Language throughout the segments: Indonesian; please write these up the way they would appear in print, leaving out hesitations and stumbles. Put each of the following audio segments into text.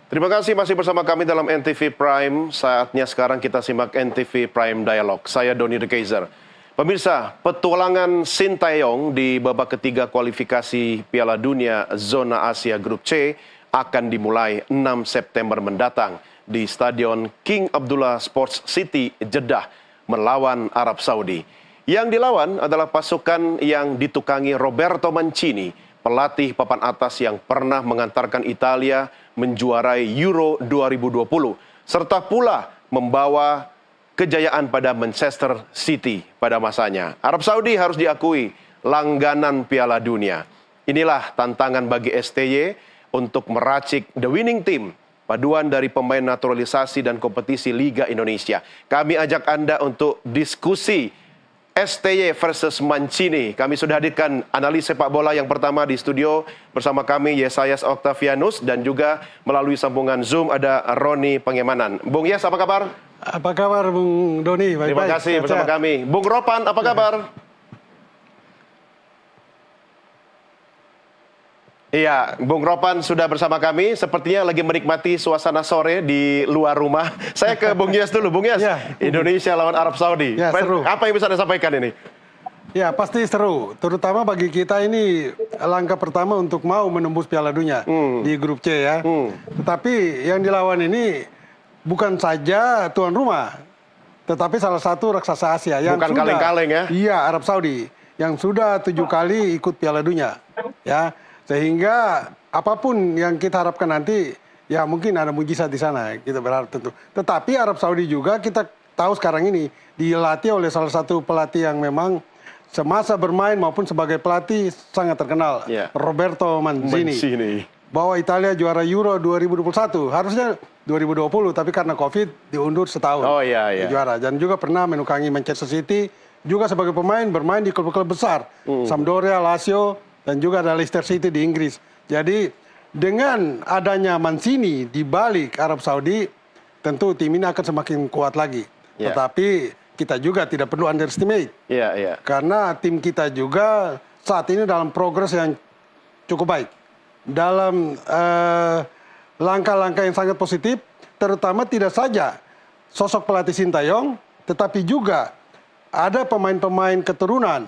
Terima kasih masih bersama kami dalam NTV Prime. Saatnya sekarang kita simak NTV Prime Dialog. Saya Doni De Keizer. Pemirsa, petualangan Sintayong di babak ketiga kualifikasi Piala Dunia Zona Asia Grup C akan dimulai 6 September mendatang di Stadion King Abdullah Sports City, Jeddah, melawan Arab Saudi. Yang dilawan adalah pasukan yang ditukangi Roberto Mancini, pelatih papan atas yang pernah mengantarkan Italia menjuarai Euro 2020, serta pula membawa kejayaan pada Manchester City pada masanya. Arab Saudi harus diakui langganan Piala Dunia. Inilah tantangan bagi STY untuk meracik the winning team, paduan dari pemain naturalisasi dan kompetisi Liga Indonesia. Kami ajak Anda untuk diskusi STY versus Mancini. Kami sudah hadirkan analis sepak bola yang pertama di studio bersama kami, Yesayas Octavianus, dan juga melalui sambungan Zoom ada Roni Pengemanan. Bung Yes, apa kabar? Apa kabar Bung Doni? Baik-baik. Terima kasih bersama kami. Bung Ropan, apa kabar? Iya, Bung Ropan sudah bersama kami. Sepertinya lagi menikmati suasana sore di luar rumah. Saya ke Bung Yes dulu. Bung Yes, ya. Indonesia lawan Arab Saudi. Ya, seru. Apa yang bisa Anda sampaikan ini? Ya, pasti seru. Terutama bagi kita ini langkah pertama untuk mau menembus Piala Dunia di grup C ya. Tetapi yang dilawan ini bukan saja tuan rumah, tetapi salah satu raksasa Asia yang bukan kaleng-kaleng ya? Iya, Arab Saudi yang sudah 7 kali ikut Piala Dunia. Ya. Sehingga apapun yang kita harapkan nanti, ya mungkin ada mujizat di sana, kita berharap tentu. Tetapi Arab Saudi juga kita tahu sekarang ini dilatih oleh salah satu pelatih yang memang semasa bermain maupun sebagai pelatih sangat terkenal, Roberto Mancini. Bawa Italia juara Euro 2021, harusnya 2020, tapi karena Covid diundur setahun. Juara. Dan juga pernah menukangi Manchester City, juga sebagai pemain bermain di klub-klub besar, Sampdoria, Lazio, dan juga ada Leicester City di Inggris. Jadi dengan adanya Mancini di balik Arab Saudi, tentu tim ini akan semakin kuat lagi. Tetapi kita juga tidak perlu underestimate. Karena tim kita juga saat ini dalam progres yang cukup baik. Dalam langkah-langkah yang sangat positif, terutama tidak saja sosok pelatih Sintayong, tetapi juga ada pemain-pemain keturunan,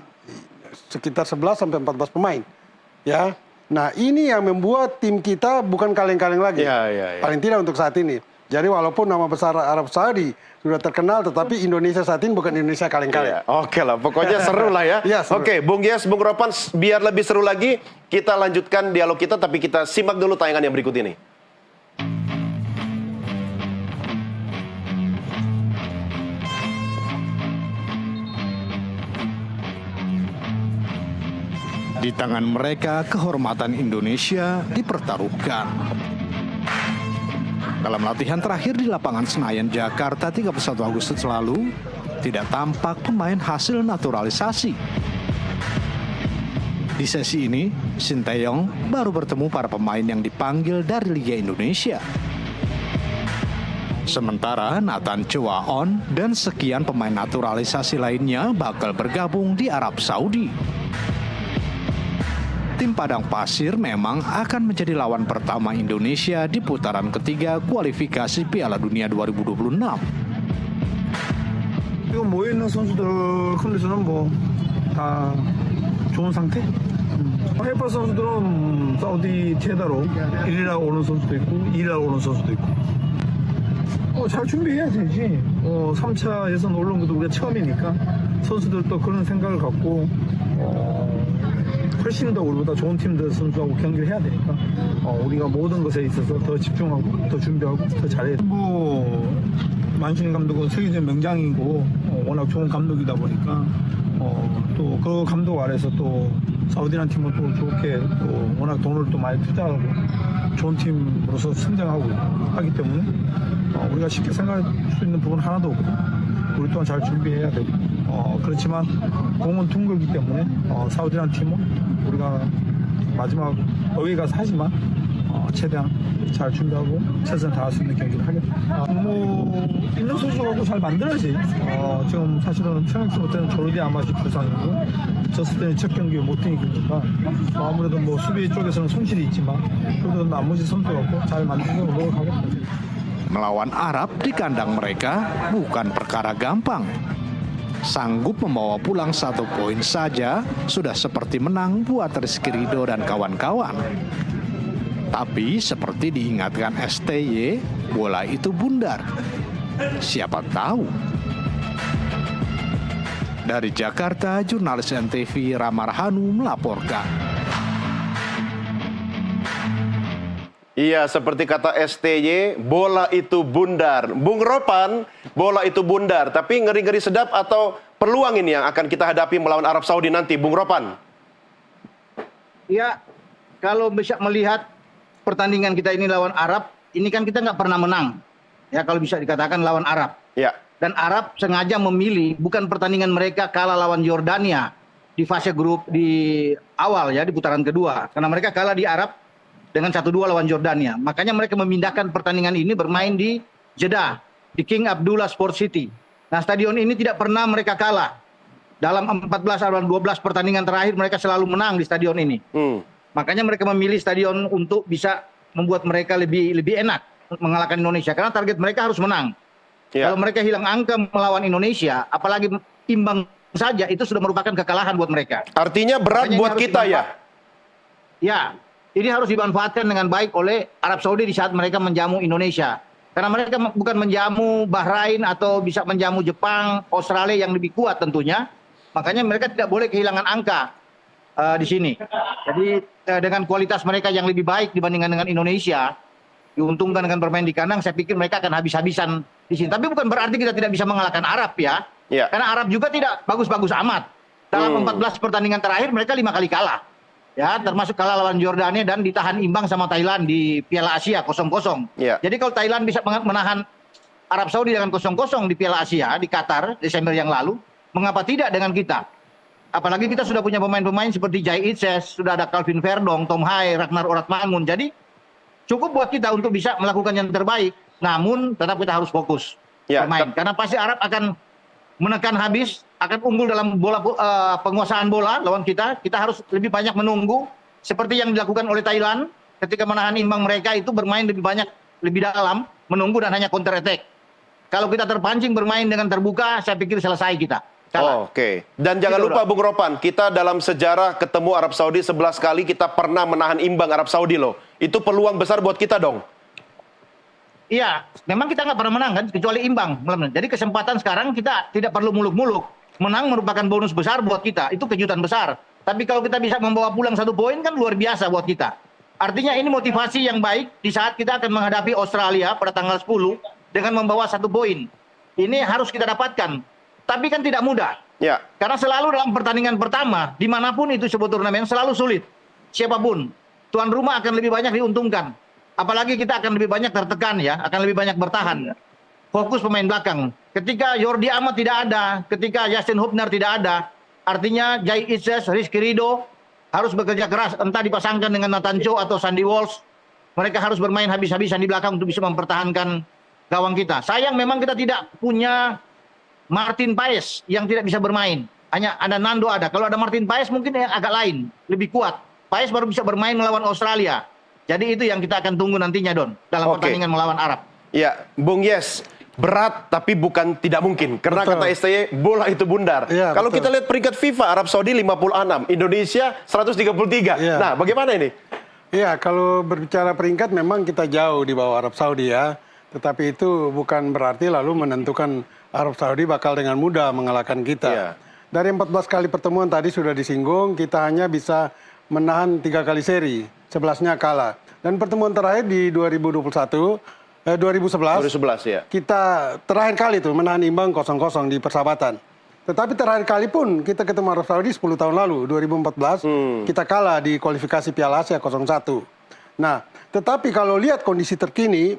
sekitar 11-14 pemain, ya. Nah ini yang membuat tim kita bukan kaleng-kaleng lagi, paling tidak untuk saat ini. Jadi walaupun nama besar Arab Saudi sudah terkenal, tetapi Indonesia saat ini bukan Indonesia kaleng-kaleng. Oke lah, pokoknya seru lah ya. Oke, Bung Yes, Bung Ropan, biar lebih seru lagi, kita lanjutkan dialog kita, tapi kita simak dulu tayangan yang berikut ini. Di tangan mereka, kehormatan Indonesia dipertaruhkan. Dalam latihan terakhir di lapangan Senayan, Jakarta 31 Agustus lalu, tidak tampak pemain hasil naturalisasi. Di sesi ini, Sintayong baru bertemu para pemain yang dipanggil dari Liga Indonesia. Sementara Nathan Choaon dan sekian pemain naturalisasi lainnya bakal bergabung di Arab Saudi. Tim Padang Pasir memang akan menjadi lawan pertama Indonesia di putaran ketiga kualifikasi Piala Dunia 2026. 지금 모여 있는 선수들 컨디션은 다 좋은 상태. 해파 선수들은 사우디 제다로 1일날 오는 선수도 있고 2일날 오는 선수도 있고. 잘 준비해야 되지. 3차 예선 올라온 것도 우리가 처음이니까 선수들도 그런 생각을 갖고 훨씬 더 우리보다 좋은 팀들 선수하고 경기를 해야 되니까 우리가 모든 것에 있어서 더 집중하고 더 준비하고 더 잘해야 돼. 만신 감독은 세계적 명장이고 워낙 좋은 감독이다 보니까 또 그 감독 아래서 또 사우디라는 팀은 또 좋게 또 워낙 돈을 또 많이 투자하고 좋은 팀으로서 성장하고 하기 때문에 우리가 쉽게 생각할 수 있는 부분 하나도 없고 우리 또한 잘 준비해야 되고 그렇지만 공은 둥글기 때문에 사우디라는 팀은 우리가 마지막 어웨이 가서 하지만 최대한 잘 준비하고 최선을 다할 수 있는 경기를 하겠다. 뭐 있는 선수하고 잘 만들어야지. 지금 사실은 평양팀 때는 조르디 아마시 부상이고 졌을 때는 첫 경기 못 뛰니까 아무래도 뭐 수비 쪽에서는 손실이 있지만 그래도 나머지 선수하고 잘 만들려고 노력하겠다. Melawan Arab di kandang mereka bukan perkara gampang. Sanggup membawa pulang 1 poin saja sudah seperti menang buat Rizky Ridho dan kawan-kawan. Tapi seperti diingatkan STY, bola itu bundar. Siapa tahu? Dari Jakarta, jurnalis NTV Ramarhanu melaporkan. Iya, seperti kata STY, bola itu bundar. Bung Ropan, bola itu bundar. Tapi ngeri-ngeri sedap atau peluang ini yang akan kita hadapi melawan Arab Saudi nanti, Bung Ropan? Ya, kalau bisa melihat pertandingan kita ini lawan Arab, ini kan kita nggak pernah menang. Ya, kalau bisa dikatakan lawan Arab. Ya. Dan Arab sengaja memilih bukan pertandingan mereka kalah lawan Yordania di fase grup di awal ya, di putaran kedua. Karena mereka kalah di Arab dengan 1-2 lawan Jordania. Makanya mereka memindahkan pertandingan ini bermain di Jeddah, di King Abdullah Sport City. Nah, stadion ini tidak pernah mereka kalah. Dalam 14 atau 12 pertandingan terakhir mereka selalu menang di stadion ini. Makanya mereka memilih stadion untuk bisa membuat mereka lebih enak mengalahkan Indonesia. Karena target mereka harus menang. Kalau mereka hilang angka melawan Indonesia, apalagi imbang saja, itu sudah merupakan kekalahan buat mereka. Artinya berat Makanya buat kita ya? Ya, ini harus dimanfaatkan dengan baik oleh Arab Saudi di saat mereka menjamu Indonesia. Karena mereka bukan menjamu Bahrain atau bisa menjamu Jepang, Australia yang lebih kuat tentunya. Makanya mereka tidak boleh kehilangan angka di sini. Jadi dengan kualitas mereka yang lebih baik dibandingkan dengan Indonesia, diuntungkan dengan bermain di kandang, saya pikir mereka akan habis-habisan di sini. Tapi bukan berarti kita tidak bisa mengalahkan Arab ya. Karena Arab juga tidak bagus-bagus amat. Dalam 14 pertandingan terakhir mereka 5 kali kalah. Ya, termasuk kalah lawan Jordania dan ditahan imbang sama Thailand di Piala Asia 0-0. Jadi kalau Thailand bisa menahan Arab Saudi dengan 0-0 di Piala Asia di Qatar Desember yang lalu, mengapa tidak dengan kita? Apalagi kita sudah punya pemain-pemain seperti Jai Itses, sudah ada Calvin Verdong, Tom Hai, Ragnar Oratmangun. Jadi cukup buat kita untuk bisa melakukan yang terbaik. Namun tetap kita harus fokus bermain. Karena pasti Arab akan menekan habis, akan unggul dalam penguasaan bola lawan kita. Kita harus lebih banyak menunggu seperti yang dilakukan oleh Thailand ketika menahan imbang mereka itu bermain lebih banyak, lebih dalam, menunggu dan hanya counter attack. Kalau kita terpancing bermain dengan terbuka, saya pikir selesai kita. Oke. Dan jangan lupa Bung Ropan, kita dalam sejarah ketemu Arab Saudi 11 kali kita pernah menahan imbang Arab Saudi loh. Itu peluang besar buat kita dong. Iya, memang kita nggak pernah menang kan, kecuali imbang. Jadi kesempatan sekarang kita tidak perlu muluk-muluk. Menang merupakan bonus besar buat kita, itu kejutan besar. Tapi kalau kita bisa membawa pulang 1 poin kan luar biasa buat kita. Artinya ini motivasi yang baik di saat kita akan menghadapi Australia pada tanggal 10 dengan membawa 1 poin. Ini harus kita dapatkan. Tapi kan tidak mudah. Karena selalu dalam pertandingan pertama, dimanapun itu sebuah turnamen selalu sulit. Siapapun, tuan rumah akan lebih banyak diuntungkan. Apalagi kita akan lebih banyak tertekan ya, akan lebih banyak bertahan. Fokus pemain belakang. Ketika Jordi Amat tidak ada, ketika Justin Hubner tidak ada, artinya Jai Itses, Rizky Ridho harus bekerja keras, entah dipasangkan dengan Nathan Cho atau Sandy Walsh. Mereka harus bermain habis-habisan di belakang untuk bisa mempertahankan gawang kita. Sayang memang kita tidak punya Martin Paes yang tidak bisa bermain. Hanya ada Nando ada. Kalau ada Martin Paes mungkin yang agak lain, lebih kuat. Paes baru bisa bermain melawan Australia. Jadi itu yang kita akan tunggu nantinya, Don, dalam pertandingan melawan Arab. Ya, Bung Yes, berat tapi bukan tidak mungkin. Karena kata STY, bola itu bundar. Kalau kita lihat peringkat FIFA, Arab Saudi 56, Indonesia 133. Nah, bagaimana ini? Iya, kalau berbicara peringkat memang kita jauh di bawah Arab Saudi ya. Tetapi itu bukan berarti lalu menentukan Arab Saudi bakal dengan mudah mengalahkan kita. Dari 14 kali pertemuan tadi sudah disinggung, kita hanya bisa menahan 3 kali seri, 11-nya kalah. Dan pertemuan terakhir di 2011 ya. Kita terakhir kali tuh menahan imbang 0-0 di persahabatan. Tetapi terakhir kali pun kita ketemu Arab Saudi 10 tahun lalu, 2014, kita kalah di kualifikasi Piala Asia 0-1. Nah, tetapi kalau lihat kondisi terkini,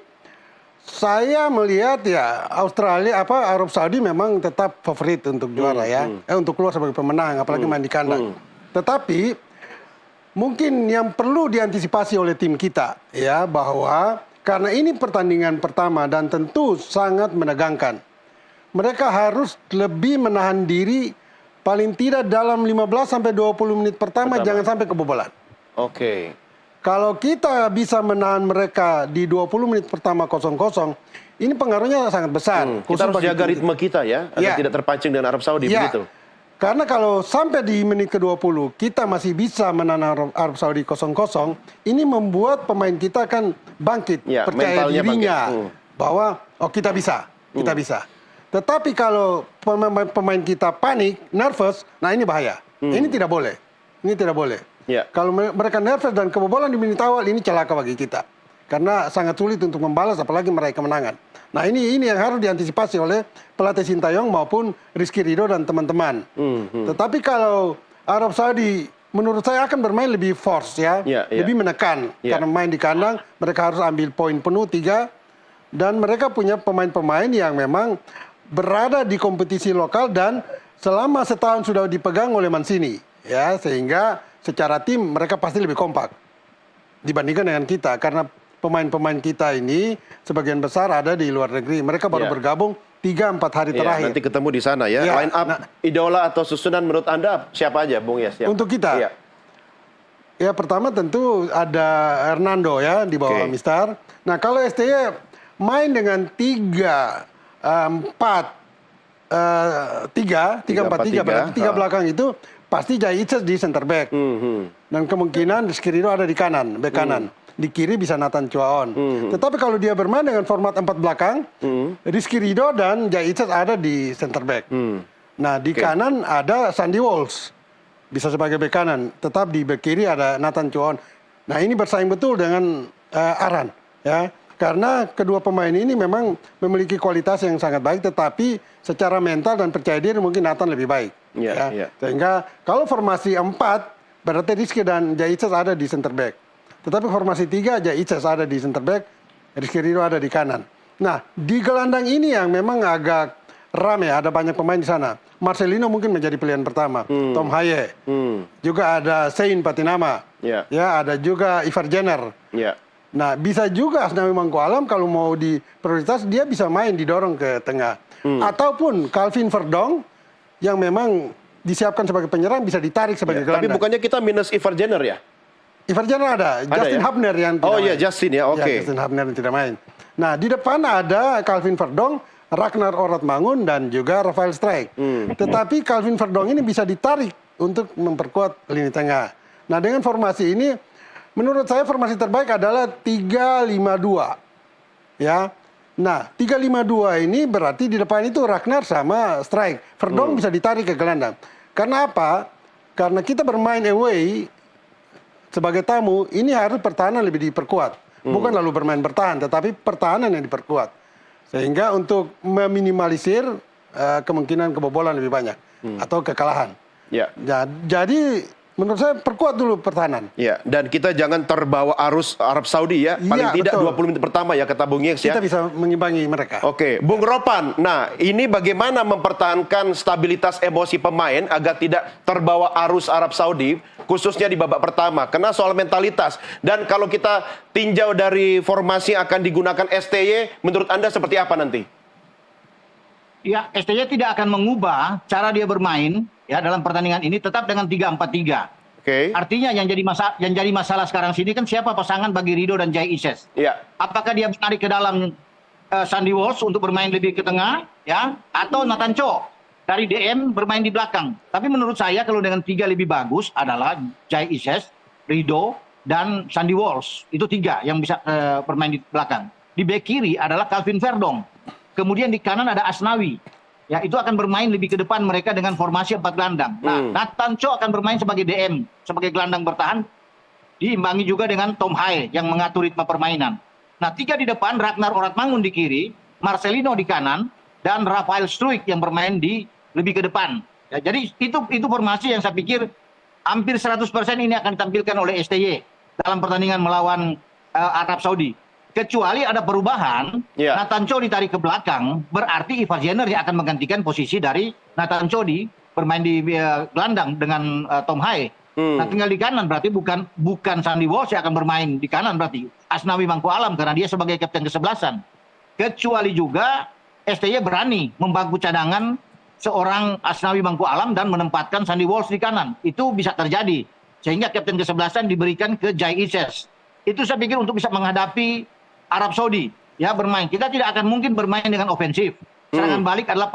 saya melihat ya Arab Saudi memang tetap favorit untuk juara ya, untuk keluar sebagai pemenang, apalagi main di kandang. Tetapi mungkin yang perlu diantisipasi oleh tim kita ya, bahwa karena ini pertandingan pertama dan tentu sangat menegangkan. Mereka harus lebih menahan diri paling tidak dalam 15 sampai 20 menit pertama jangan sampai kebobolan. Oke. Kalau kita bisa menahan mereka di 20 menit pertama 0-0, ini pengaruhnya sangat besar. Kita harus jaga ritme kita ya, agar tidak terpancing dengan Arab Saudi begitu. Karena kalau sampai di menit ke-20 kita masih bisa menahan Arab Saudi 0-0, ini membuat pemain kita akan bangkit, percaya dirinya bahwa kita bisa, kita bisa. Tetapi kalau pemain kita panik, nervous, nah ini bahaya. Ini tidak boleh. Ini tidak boleh. Kalau mereka nervous dan kebobolan di menit awal, ini celaka bagi kita. Karena sangat sulit untuk membalas, apalagi meraih kemenangan. Nah ini yang harus diantisipasi oleh pelatih Sintayong maupun Rizky Ridho dan teman-teman. Tetapi kalau Arab Saudi menurut saya akan bermain lebih force ya, lebih menekan. Karena main di kandang, mereka harus ambil poin penuh 3. Dan mereka punya pemain-pemain yang memang berada di kompetisi lokal dan selama setahun sudah dipegang oleh Mancini. Ya, sehingga secara tim mereka pasti lebih kompak dibandingkan dengan kita. Karena pemain-pemain kita ini sebagian besar ada di luar negeri. Mereka baru bergabung 3-4 hari terakhir. Nanti ketemu di sana ya. Line up idola atau susunan menurut Anda siapa aja, Bung Yes? Untuk kita? Ya pertama tentu ada Hernando ya di bawah Mistar. Nah kalau STY main dengan 3-4-3 berarti 3 belakang itu pasti Jaitzes di center back. Dan kemungkinan Rizky Ridho ada di kanan, bek kanan. Di kiri bisa Nathan Chuaon. Tetapi kalau dia bermain dengan format 4 belakang, Rizky Ridho dan Jaitzes ada di center back. Nah, di kanan ada Sandy Walsh. Bisa sebagai bek kanan. Tetap di bek kiri ada Nathan Chuaon. Nah, ini bersaing betul dengan Aran. Ya. Karena kedua pemain ini memang memiliki kualitas yang sangat baik, tetapi secara mental dan percaya diri mungkin Nathan lebih baik. Sehingga kalau formasi 4, berarti Rizky dan Jaitzes ada di center back. Tetapi formasi 3, Jaitzes ada di center back, Rizky Ridho ada di kanan. Nah, di gelandang ini yang memang agak rame, ada banyak pemain di sana. Marcelino mungkin menjadi pilihan pertama. Tom Haye. Juga ada Sein Patinama. Ya, ada juga Ivar Jenner. Nah, bisa juga Asnawi Mangko Alam kalau mau di prioritas, dia bisa main didorong ke tengah. Ataupun Calvin Verdong yang memang disiapkan sebagai penyerang bisa ditarik sebagai gelandang. Tapi bukannya kita minus Ivar Jenner ya? Ivar Jenner ada Justin Hubner yang tidak main. Justin ya, oke. Justin Hubner yang tidak main. Nah, di depan ada Calvin Verdong, Ragnar Oratmangun, dan juga Rafael Strijk. Tetapi Calvin Verdong ini bisa ditarik untuk memperkuat lini tengah. Nah, dengan formasi ini, menurut saya formasi terbaik adalah 3-5-2. Ya. Nah, 3-5-2 ini berarti di depan itu Ragnar sama Strijk. Verdong bisa ditarik ke gelandang. Karena apa? Karena kita bermain away sebagai tamu, ini harus pertahanan lebih diperkuat. Bukan lalu bermain bertahan, tetapi pertahanan yang diperkuat. Sehingga untuk meminimalisir kemungkinan kebobolan lebih banyak. Atau kekalahan. Jadi menurut saya perkuat dulu pertahanan. Dan kita jangan terbawa arus Arab Saudi ya. Paling tidak betul. 20 menit pertama ya kata Bung Yes ya. Kita bisa mengimbangi mereka. Oke, Bung Ropan. Nah, ini bagaimana mempertahankan stabilitas emosi pemain agar tidak terbawa arus Arab Saudi, khususnya di babak pertama. Karena soal mentalitas. Dan kalau kita tinjau dari formasi yang akan digunakan STY, menurut Anda seperti apa nanti? Ya, STY tidak akan mengubah cara dia bermain ya dalam pertandingan ini, tetap dengan 3-4-3. Artinya yang jadi masalah sekarang sini kan siapa pasangan bagi Ridho dan Jaitzes. Apakah dia menarik ke dalam Sandy Walsh untuk bermain lebih ke tengah ya, atau Nathan Cho dari DM bermain di belakang. Tapi menurut saya kalau dengan 3 lebih bagus adalah Jaitzes, Ridho, dan Sandy Walsh. Itu 3 yang bisa bermain di belakang. Di bek kiri adalah Calvin Verdong. Kemudian di kanan ada Asnawi. Ya, itu akan bermain lebih ke depan mereka dengan formasi 4 gelandang. Nah, Nathan Cho akan bermain sebagai DM, sebagai gelandang bertahan. Diimbangi juga dengan Tom Haye yang mengatur ritme permainan. Nah, 3 di depan, Ragnar Oratmangun di kiri, Marcelino di kanan, dan Rafael Struijk yang bermain di lebih ke depan. Ya, jadi itu formasi yang saya pikir hampir 100% ini akan ditampilkan oleh STY dalam pertandingan melawan Arab Saudi. Kecuali ada perubahan, Nathan Cho ditarik ke belakang, berarti Ivar Jenner yang akan menggantikan posisi dari Nathan Cho di bermain di gelandang dengan Tom Haye. Nah, tinggal di kanan berarti bukan Sandy Walsh yang akan bermain di kanan berarti Asnawi Mangku Alam karena dia sebagai kapten kesebelasan. Kecuali juga STY berani membangku cadangan seorang Asnawi Mangku Alam dan menempatkan Sandy Walsh di kanan. Itu bisa terjadi sehingga kapten kesebelasan diberikan ke Jai Ises. Itu saya pikir untuk bisa menghadapi Arab Saudi ya bermain. Kita tidak akan mungkin bermain dengan ofensif. Serangan balik adalah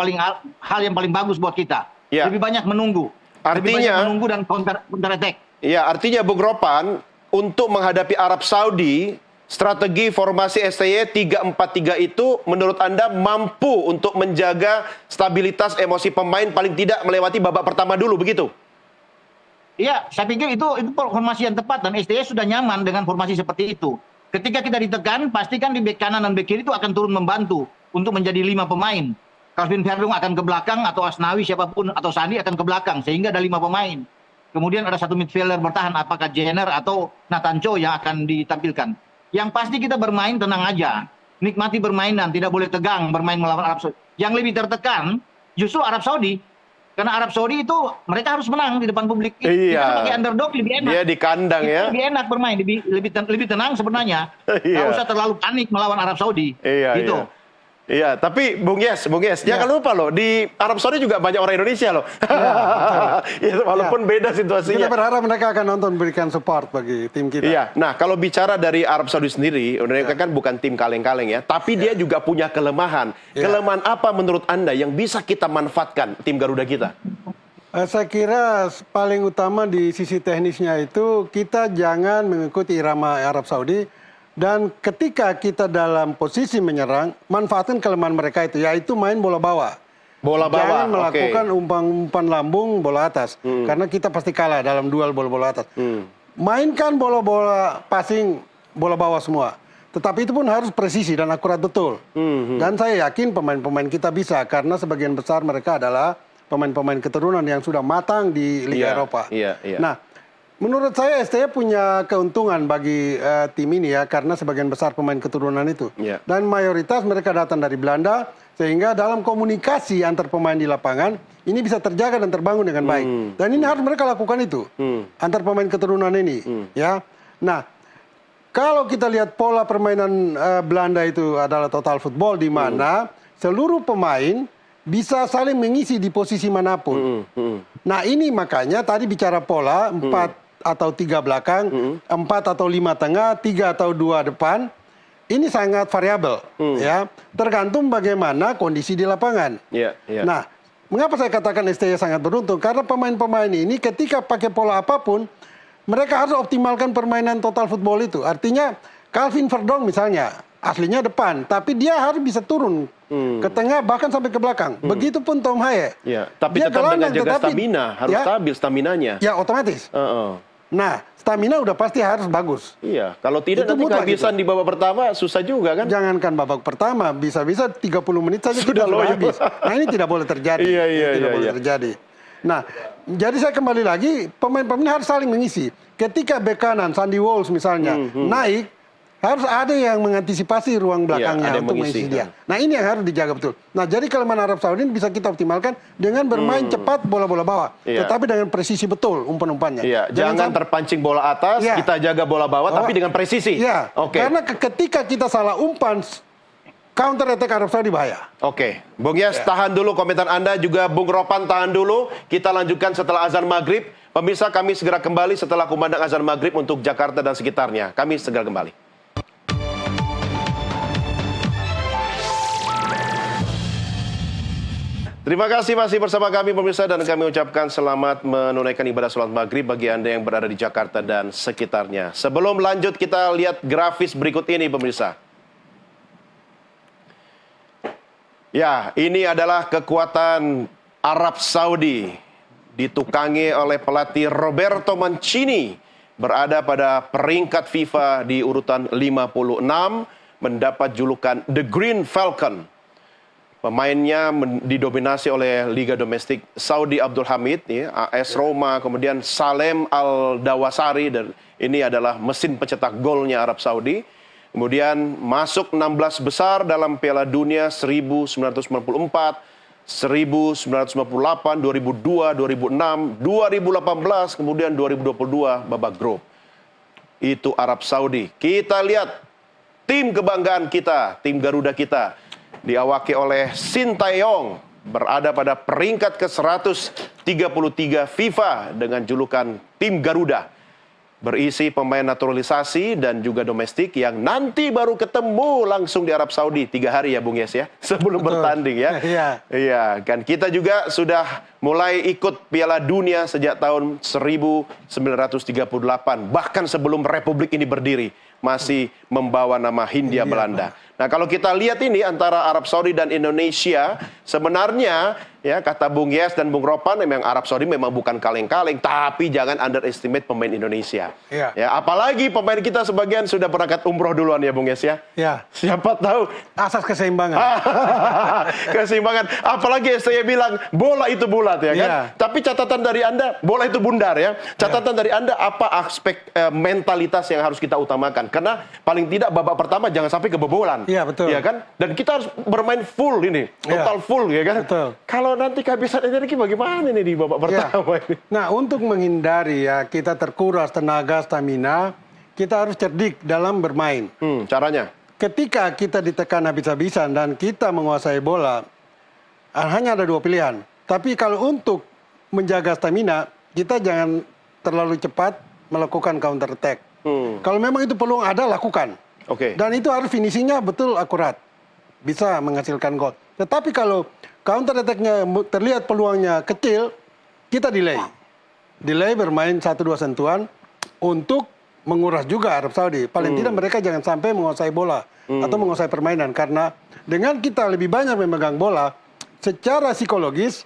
hal yang paling bagus buat kita. Ya. Lebih banyak menunggu. Lebih banyak menunggu dan counter attack. Ya, artinya Bung Ropan, untuk menghadapi Arab Saudi, strategi formasi STY 3-4-3 itu menurut Anda mampu untuk menjaga stabilitas emosi pemain paling tidak melewati babak pertama dulu, begitu? Iya, saya pikir itu formasi yang tepat dan STY sudah nyaman dengan formasi seperti itu. Ketika kita ditekan, pastikan di bek kanan dan bek kiri itu akan turun membantu untuk menjadi 5 pemain. Calvin Verdong akan ke belakang atau Asnawi siapapun atau Sandi akan ke belakang sehingga ada 5 pemain. Kemudian ada 1 midfielder bertahan apakah Jenner atau Nathan Cho yang akan ditampilkan. Yang pasti kita bermain tenang aja. Nikmati permainan, tidak boleh tegang bermain melawan Arab Saudi. Yang lebih tertekan justru Arab Saudi. Karena Arab Saudi itu mereka harus menang di depan publik. Iya. Kita sebagai underdog lebih enak. Dia di kandang ya. Lebih enak bermain, lebih tenang sebenarnya. Iya. Nggak usah terlalu panik melawan Arab Saudi. Iya, gitu. iya. Iya, tapi Bung Yes, jangan lupa loh, di Arab Saudi juga banyak orang Indonesia loh. Ya, walaupun beda situasinya. Kita berharap mereka akan nonton berikan support bagi tim kita. Iya, nah kalau bicara dari Arab Saudi sendiri, mereka kan bukan tim kaleng-kaleng ya, tapi dia juga punya kelemahan. Kelemahan apa menurut Anda yang bisa kita manfaatkan tim Garuda kita? Saya kira paling utama di sisi teknisnya itu kita jangan mengikuti irama Arab Saudi. Dan ketika kita dalam posisi menyerang, manfaatkan kelemahan mereka itu, yaitu main bola bawah. Bola bawah, jangan melakukan umpan lambung bola atas. Karena kita pasti kalah dalam duel bola-bola atas. Mainkan bola-bola passing, bola bawah semua. Tetapi itu pun harus presisi dan akurat betul. Dan saya yakin pemain-pemain kita bisa, karena sebagian besar mereka adalah pemain-pemain keturunan yang sudah matang di Liga Eropa. Nah, menurut saya STY punya keuntungan bagi tim ini ya, karena sebagian besar pemain keturunan itu. Dan mayoritas mereka datang dari Belanda, sehingga dalam komunikasi antar pemain di lapangan, ini bisa terjaga dan terbangun dengan baik. Dan ini harus mereka lakukan itu, antar pemain keturunan ini. Ya. Nah, kalau kita lihat pola permainan Belanda itu adalah total football, di mana seluruh pemain bisa saling mengisi di posisi manapun. Nah ini makanya tadi bicara pola 4 atau 3 belakang, 4 atau 5 tengah, 3 atau 2 depan, ini sangat variabel, ya, tergantung bagaimana kondisi di lapangan. Nah, mengapa saya katakan STY sangat beruntung? Karena pemain-pemain ini ketika pakai pola apapun, mereka harus optimalkan permainan total football itu. Artinya Calvin Verdong misalnya, aslinya depan, tapi dia harus bisa turun ke tengah bahkan sampai ke belakang. Begitupun Tom Haye. Tapi dia tetap dengan jaga tetapi, stamina, harus stabil staminanya. Ya otomatis. Nah, stamina udah pasti harus bagus. Iya, kalau tidak nanti kehabisan di babak pertama susah juga kan? Jangankan babak pertama, bisa-bisa 30 menit saja sudah habis. Nah ini tidak boleh terjadi. Tidak boleh terjadi. Nah, jadi saya kembali lagi, pemain-pemain harus saling mengisi. Ketika bek kanan, Sandy Walsh misalnya, naik, harus ada yang mengantisipasi ruang belakangnya untuk mengisi dia. Nah ini yang harus dijaga betul. Nah jadi kelemahan Arab Saudi ini bisa kita optimalkan dengan bermain cepat bola-bola bawah. Tetapi dengan presisi betul umpan-umpannya. Jangan terpancing bola atas, kita jaga bola bawah tapi dengan presisi. Karena ketika kita salah umpan, counter attack Arab Saudi bahaya. Bung Yes, tahan dulu komentar Anda, juga Bung Ropan tahan dulu. Kita lanjutkan setelah azan maghrib. Pemirsa, kami segera kembali setelah kumandang azan maghrib untuk Jakarta dan sekitarnya. Kami segera kembali. Terima kasih masih bersama kami pemirsa, dan kami ucapkan selamat menunaikan ibadah sholat maghrib bagi Anda yang berada di Jakarta dan sekitarnya. Sebelum lanjut kita lihat grafis berikut ini pemirsa. Ya, ini adalah kekuatan Arab Saudi ditukangi oleh pelatih Roberto Mancini, berada pada peringkat FIFA di urutan 56, mendapat julukan The Green Falcon. Pemainnya didominasi oleh Liga Domestik Saudi Abdul Hamid, AS Roma, kemudian Salem Al-Dawasari, dan ini adalah mesin pencetak golnya Arab Saudi. Kemudian masuk 16 besar dalam Piala Dunia 1994, 1998, 2002, 2006, 2018, kemudian 2022 babak grup. Itu Arab Saudi. Kita lihat tim kebanggaan kita, tim Garuda kita, diawaki oleh Sintayong, berada pada peringkat ke-133 FIFA dengan julukan tim Garuda. Berisi pemain naturalisasi dan juga domestik yang nanti baru ketemu langsung di Arab Saudi 3 hari ya Bung Yes ya, sebelum bertanding ya. Iya, kan kita juga sudah mulai ikut Piala Dunia sejak tahun 1938, bahkan sebelum Republik ini berdiri masih membawa nama Hindia Belanda. Nah, kalau kita lihat ini antara Arab Saudi dan Indonesia, sebenarnya ya kata Bung Yes dan Bung Ropan, memang Arab Saudi memang bukan kaleng-kaleng, tapi jangan underestimate pemain Indonesia. Iya. Ya, apalagi pemain kita sebagian sudah berangkat umroh duluan ya Bung Yes ya. Ya. Siapa tahu Asas keseimbangan. keseimbangan. Apalagi saya bilang bola itu bulat ya kan. Iya. Tapi catatan dari Anda, bola itu bundar ya. Catatan dari Anda apa aspek mentalitas yang harus kita utamakan? Karena paling tidak babak pertama jangan sampai kebobolan. Iya, betul. Iya kan? Dan kita harus bermain full ini, total full ya kan? Betul. Kalau nanti kehabisan energi bagaimana nih di babak pertama ini? Nah, untuk menghindari ya kita terkuras tenaga, stamina, kita harus cerdik dalam bermain. Caranya? Ketika kita ditekan habis-habisan dan kita menguasai bola, hanya ada 2 pilihan. Tapi kalau untuk menjaga stamina, kita jangan terlalu cepat melakukan counter attack. Kalau memang itu peluang ada, lakukan. Oke. Dan itu harus finishingnya betul akurat. Bisa menghasilkan gol. Tetapi kalau counter attack-nya terlihat peluangnya kecil, kita delay. Delay bermain 1-2 sentuhan untuk menguras juga Arab Saudi. Paling tidak mereka jangan sampai menguasai bola atau menguasai permainan. Karena dengan kita lebih banyak memegang bola, secara psikologis,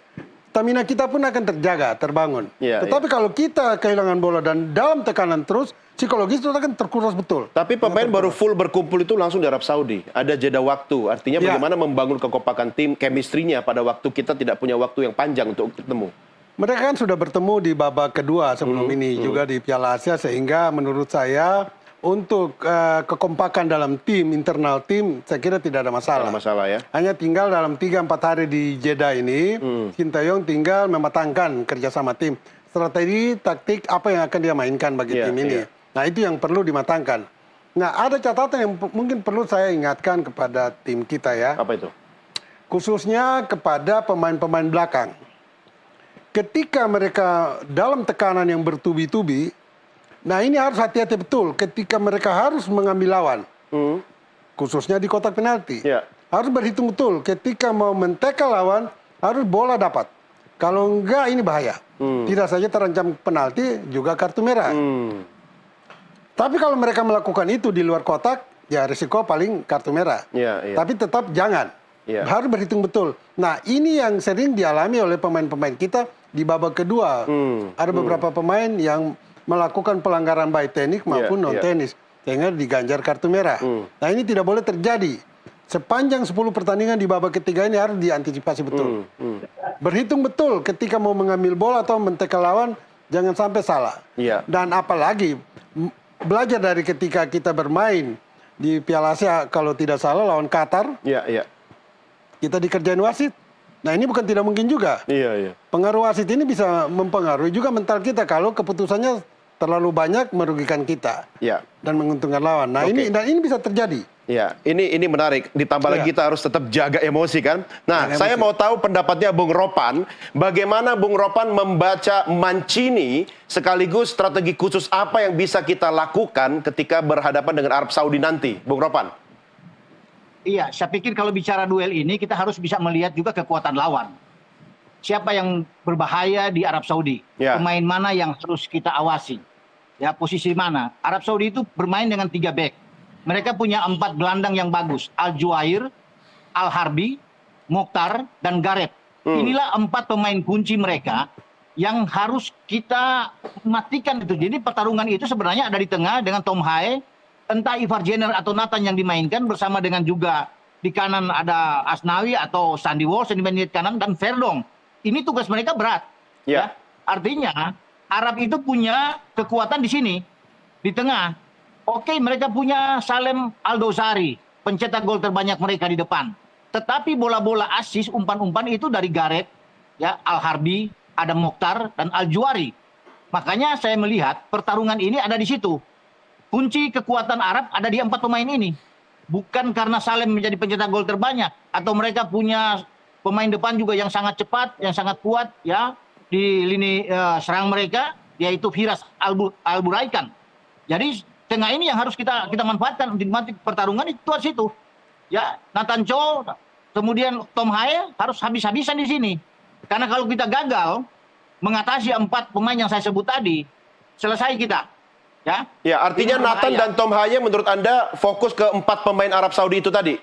stamina kita pun akan terjaga, terbangun. Tetapi kalau kita kehilangan bola dan dalam tekanan terus, psikologis itu akan terkuras betul. Tapi pemain baru full berkumpul itu langsung di Arab Saudi. Ada jeda waktu. Artinya bagaimana membangun kekompakan tim, chemistry-nya pada waktu kita tidak punya waktu yang panjang untuk ketemu. Mereka kan sudah bertemu di babak kedua sebelum ini juga di Piala Asia, sehingga menurut saya untuk kekompakan dalam tim, internal tim, saya kira tidak ada masalah. Tidak ada masalah ya. Hanya tinggal dalam 3-4 hari di Jeddah ini, Sintayong tinggal mematangkan kerjasama tim. Strategi, taktik, apa yang akan dia mainkan bagi tim ini. Nah, itu yang perlu dimatangkan. Nah, ada catatan yang mungkin perlu saya ingatkan kepada tim kita ya. Apa itu? Khususnya kepada pemain-pemain belakang. Ketika mereka dalam tekanan yang bertubi-tubi, nah ini harus hati-hati betul ketika mereka harus mengambil lawan. Khususnya di kotak penalti. Harus berhitung betul ketika mau mentekel lawan, harus bola dapat. Kalau enggak ini bahaya. Tidak saja terancam penalti, juga kartu merah. Tapi kalau mereka melakukan itu di luar kotak, ya risiko paling kartu merah. Tapi tetap jangan. Harus berhitung betul. Nah, ini yang sering dialami oleh pemain-pemain kita di babak kedua. Ada beberapa pemain yang melakukan pelanggaran baik teknik maupun non-teknis. Sehingga diganjar kartu merah. Nah, ini tidak boleh terjadi. Sepanjang 10 pertandingan di babak ketiga ini harus diantisipasi betul. Berhitung betul ketika mau mengambil bola atau mentekel lawan, jangan sampai salah. Dan apalagi belajar dari ketika kita bermain di Piala Asia, kalau tidak salah lawan Qatar, kita dikerjain wasit. Nah, ini bukan tidak mungkin juga. Pengaruh wasit ini bisa mempengaruhi juga mental kita kalau keputusannya terlalu banyak merugikan kita dan menguntungkan lawan. Nah, ini bisa terjadi. Ini menarik. Ditambah lagi kita harus tetap jaga emosi kan. Nah, saya mau tahu pendapatnya Bung Ropan. Bagaimana Bung Ropan membaca Mancini, sekaligus strategi khusus apa yang bisa kita lakukan ketika berhadapan dengan Arab Saudi nanti, Bung Ropan? Iya, saya pikir kalau bicara duel ini kita harus bisa melihat juga kekuatan lawan. Siapa yang berbahaya di Arab Saudi? Pemain mana yang harus kita awasi? Ya, posisi mana? Arab Saudi itu bermain dengan 3 back. Mereka punya 4 gelandang yang bagus. Al-Juwair, Al-Harbi, Mokhtar, dan Gareth. Inilah 4 pemain kunci mereka yang harus kita matikan itu. Jadi pertarungan itu sebenarnya ada di tengah dengan Tom Hae, entah Ivar Jenner atau Nathan yang dimainkan bersama dengan juga di kanan ada Asnawi atau Sandy Walsh yang dimainkan di kanan, dan Verdong. Ini tugas mereka berat. Ya. Artinya Arab itu punya kekuatan di sini, di tengah. Oke, mereka punya Salem Aldosari, pencetak gol terbanyak mereka di depan. Tetapi bola-bola asis, umpan-umpan itu dari Gareth, ya, Al-Harbi, ada Mokhtar, dan Al-Juari. Makanya saya melihat pertarungan ini ada di situ. Kunci kekuatan Arab ada di 4 pemain ini. Bukan karena Salem menjadi pencetak gol terbanyak, atau mereka punya pemain depan juga yang sangat cepat, yang sangat kuat, ya, di lini serang mereka, yaitu Firas Al-Buraikan. Jadi tengah ini yang harus kita manfaatkan untuk menikmati pertarungan itu di situ. Ya, Nathan Cho, kemudian Tom Haye harus habis-habisan di sini. Karena kalau kita gagal mengatasi 4 pemain yang saya sebut tadi, selesai kita. Ya, artinya ini Nathan berbahaya. dan Tom Haye menurut Anda fokus ke 4 pemain Arab Saudi itu tadi?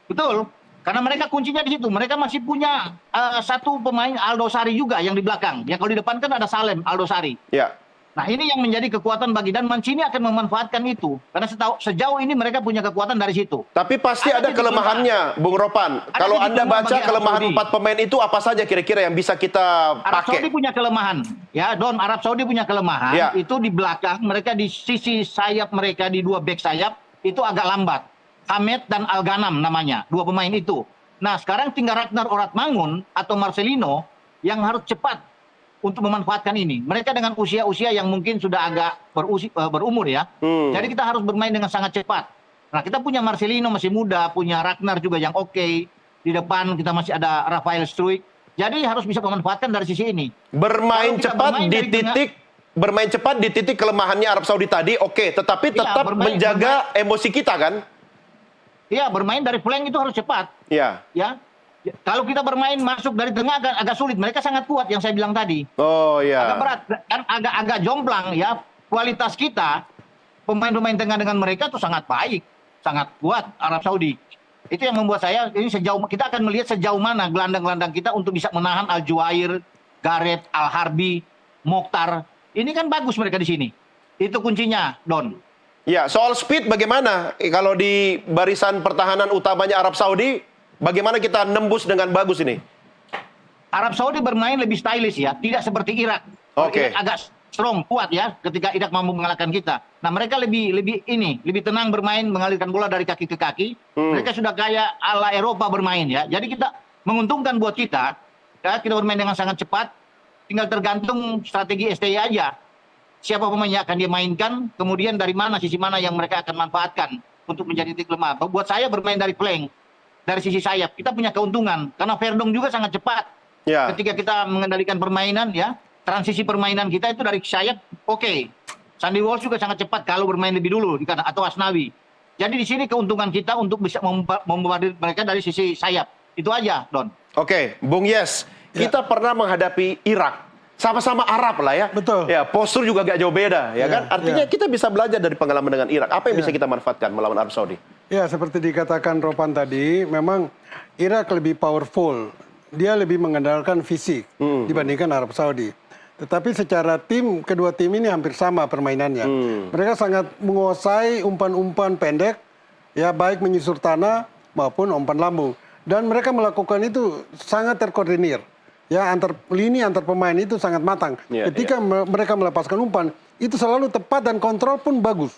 Betul. Karena mereka kuncinya di situ. Mereka masih punya satu pemain Aldo Sari juga yang di belakang. Ya, kalau di depan kan ada Salem Aldo Sari. Ya. Nah, ini yang menjadi kekuatan bagi, dan Mancini akan memanfaatkan itu. Karena sejauh ini mereka punya kekuatan dari situ. Tapi pasti ada titik kelemahannya, Bung Ropan. Ada Kalau titik Anda lemah baca bagi Arab kelemahan Saudi. 4 pemain itu apa saja kira-kira yang bisa kita Arab Saudi pakai? punya kelemahan. Ya, Don, Arab Saudi punya kelemahan. Ya. Itu di belakang, mereka di sisi sayap mereka, di 2 back sayap, itu agak lambat. Hamed dan Al-Ghanam namanya, 2 pemain itu. Nah, sekarang tinggal Ragnar Oratmangun atau Marcelino yang harus cepat untuk memanfaatkan ini. Mereka dengan usia-usia yang mungkin sudah agak berumur ya. Jadi kita harus bermain dengan sangat cepat. Nah, kita punya Marcelino masih muda, punya Ragnar juga yang oke. Di depan kita masih ada Rafael Struijk. Jadi harus bisa memanfaatkan dari sisi ini. Bermain Kalau kita cepat bermain di dari tengah- titik bermain cepat di titik kelemahannya Arab Saudi tadi, oke, tetapi Iya, tetap menjaga emosi kita kan? Iya, bermain dari flank itu harus cepat. Ya. Ya. Kalau kita bermain masuk dari tengah agak sulit. Mereka sangat kuat yang saya bilang tadi. Oh ya. Agak berat, kan agak jomplang ya. Kualitas kita, pemain-pemain tengah dengan mereka tuh sangat baik, sangat kuat Arab Saudi. Itu yang membuat saya ini kita akan melihat sejauh mana gelandang-gelandang kita untuk bisa menahan Al-Juair, Gareth, Al-Harbi, Mokhtar. Ini kan bagus mereka di sini. Itu kuncinya, Don. Ya, soal speed bagaimana? Kalau di barisan pertahanan utamanya Arab Saudi, bagaimana kita nembus dengan bagus ini? Arab Saudi bermain lebih stylish ya, tidak seperti Irak. Kalau Oke. Irak agak strong, kuat ya, ketika Irak mampu mengalahkan kita. Nah, mereka lebih tenang bermain, mengalirkan bola dari kaki ke kaki. Mereka sudah kayak ala Eropa bermain ya. Jadi kita menguntungkan buat kita, ya, kita bermain dengan sangat cepat. Tinggal tergantung strategi STI aja. Siapa pemain yang akan dia mainkan, kemudian dari mana, sisi mana yang mereka akan manfaatkan untuk menjadi titik lemah. Buat saya bermain dari flank, dari sisi sayap, kita punya keuntungan. Karena Verdong juga sangat cepat. Ya. Ketika kita mengendalikan permainan, ya, transisi permainan kita itu dari sayap, oke. Sandy Walsh juga sangat cepat kalau bermain lebih dulu, atau Asnawi. Jadi di sini keuntungan kita untuk bisa membombardir mereka dari sisi sayap. Itu aja, Don. Oke, Bung Yes, kita pernah menghadapi Irak. Sama-sama Arab lah ya. Betul. Ya, postur juga gak jauh beda, ya kan? Artinya kita bisa belajar dari pengalaman dengan Irak. Apa yang bisa kita manfaatkan melawan Arab Saudi? Ya, seperti dikatakan Ropan tadi, memang Irak lebih powerful. Dia lebih mengandalkan fisik dibandingkan Arab Saudi. Tetapi secara tim, kedua tim ini hampir sama permainannya. Mereka sangat menguasai umpan-umpan pendek, ya, baik menyusur tanah maupun umpan lambung. Dan mereka melakukan itu sangat terkoordinir. Ya, antar pemain itu sangat matang. Ketika mereka melepaskan umpan, itu selalu tepat dan kontrol pun bagus.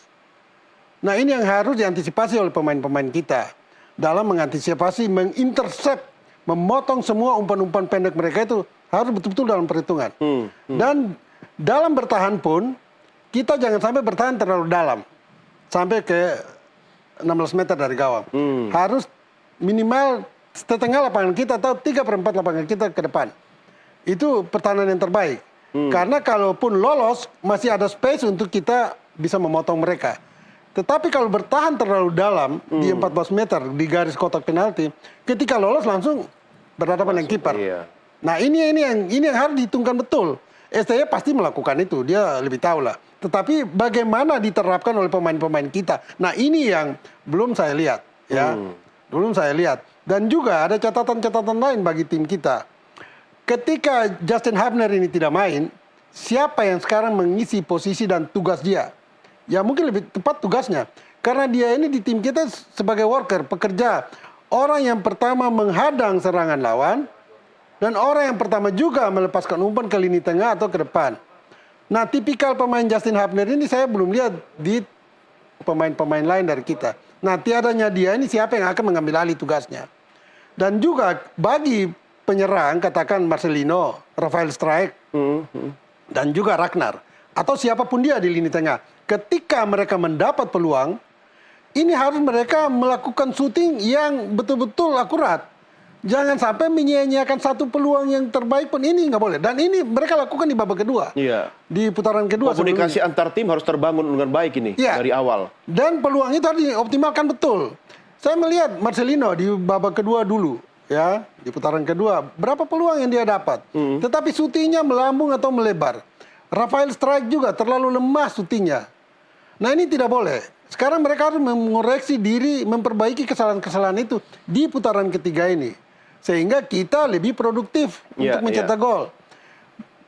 Nah, ini yang harus diantisipasi oleh pemain-pemain kita dalam mengantisipasi, mengintercept, memotong semua umpan-umpan pendek mereka itu harus betul-betul dalam perhitungan. Dan dalam bertahan pun kita jangan sampai bertahan terlalu dalam sampai ke 16 meter dari gawang. Harus minimal setengah lapangan kita atau 3/4 lapangan kita ke depan. Itu pertahanan yang terbaik. Karena kalaupun lolos masih ada space untuk kita bisa memotong mereka. Tetapi kalau bertahan terlalu dalam di 14 meter di garis kotak penalti, ketika lolos langsung berhadapan dengan kiper. Iya. Nah, ini yang harus dihitungkan betul. STY pasti melakukan itu, dia lebih tahu lah. Tetapi bagaimana diterapkan oleh pemain-pemain kita? Nah, ini yang belum saya lihat, ya. Belum saya lihat. Dan juga ada catatan-catatan lain bagi tim kita. Ketika Justin Hubner ini tidak main, siapa yang sekarang mengisi posisi dan tugas dia? Ya mungkin lebih tepat tugasnya. Karena dia ini di tim kita sebagai worker, pekerja. Orang yang pertama menghadang serangan lawan, dan orang yang pertama juga melepaskan umpan ke lini tengah atau ke depan. Nah, tipikal pemain Justin Hubner ini saya belum lihat di pemain-pemain lain dari kita. Nah, tiadanya dia ini siapa yang akan mengambil alih tugasnya? Dan juga bagi penyerang, katakan Marcelino, Rafael Struijk, dan juga Ragnar, atau siapapun dia di lini tengah, ketika mereka mendapat peluang, ini harus mereka melakukan syuting yang betul-betul akurat. Jangan sampai menyia-nyiakan satu peluang yang terbaik pun, ini nggak boleh. Dan ini mereka lakukan di babak kedua. Iya. Di putaran kedua. Komunikasi sebelumnya. antar tim harus terbangun dengan baik ini dari awal. Dan peluang itu harus dioptimalkan betul. Saya melihat Marcelino di babak kedua dulu, ya, di putaran kedua, berapa peluang yang dia dapat. Tetapi syutingnya melambung atau melebar. Rafael Struijk juga terlalu lemah syutingnya. Nah, ini tidak boleh. Sekarang mereka harus mengoreksi diri, memperbaiki kesalahan-kesalahan itu di putaran ketiga ini. Sehingga kita lebih produktif untuk mencetak gol.